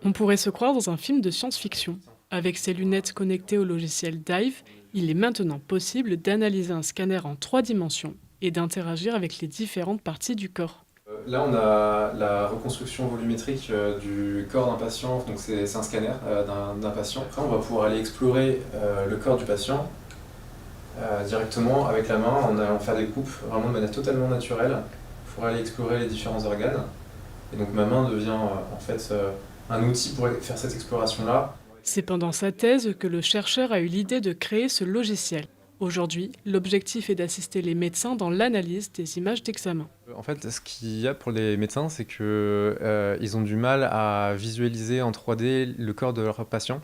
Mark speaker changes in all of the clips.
Speaker 1: On pourrait se croire dans un film de science-fiction. Avec ses lunettes connectées au logiciel Dive, il est maintenant possible d'analyser un scanner en 3 dimensions et d'interagir avec les différentes parties du corps.
Speaker 2: Là, on a la reconstruction volumétrique du corps d'un patient, donc c'est un scanner d'un patient. Après, on va pouvoir aller explorer le corps du patient directement avec la main, en allant faire des coupes vraiment de manière totalement naturelle pour aller explorer les différents organes. Et donc ma main devient en fait un outil pour faire cette exploration-là.
Speaker 1: C'est pendant sa thèse que le chercheur a eu l'idée de créer ce logiciel. Aujourd'hui, l'objectif est d'assister les médecins dans l'analyse des images d'examen.
Speaker 2: En fait, ce qu'il y a pour les médecins, c'est que ils ont du mal à visualiser en 3D le corps de leurs patients.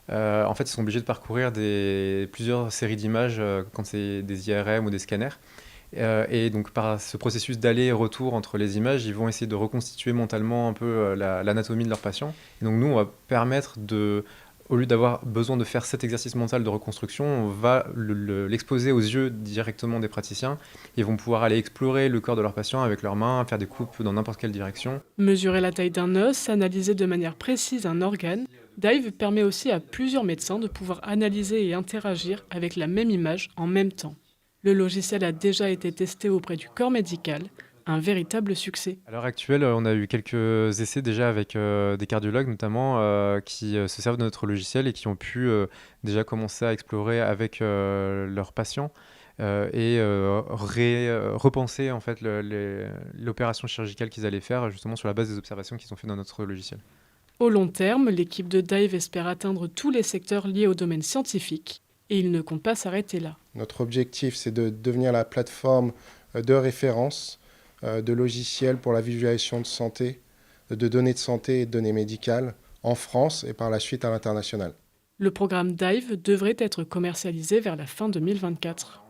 Speaker 2: En fait, ils sont obligés de parcourir plusieurs séries d'images quand c'est des IRM ou des scanners. Et donc, par ce processus d'aller et retour entre les images, ils vont essayer de reconstituer mentalement un peu l'anatomie de leur patient. Et donc, nous, on va permettre au lieu d'avoir besoin de faire cet exercice mental de reconstruction, on va l'exposer aux yeux directement des praticiens. Ils vont pouvoir aller explorer le corps de leur patient avec leurs mains, faire des coupes dans n'importe quelle direction.
Speaker 1: Mesurer la taille d'un os, analyser de manière précise un organe, Dive permet aussi à plusieurs médecins de pouvoir analyser et interagir avec la même image en même temps. Le logiciel a déjà été testé auprès du corps médical, un véritable succès.
Speaker 2: À l'heure actuelle, on a eu quelques essais déjà avec des cardiologues notamment qui se servent de notre logiciel et qui ont pu déjà commencer à explorer avec leurs patients repenser en fait l'opération chirurgicale qu'ils allaient faire justement sur la base des observations qu'ils ont fait dans notre logiciel.
Speaker 1: Au long terme, l'équipe de Dive espère atteindre tous les secteurs liés au domaine scientifique et il ne compte pas s'arrêter là.
Speaker 3: Notre objectif, c'est de devenir la plateforme de référence de logiciels pour la visualisation de santé, de données de santé et de données médicales en France et par la suite à l'international.
Speaker 1: Le programme Dive devrait être commercialisé vers la fin 2024.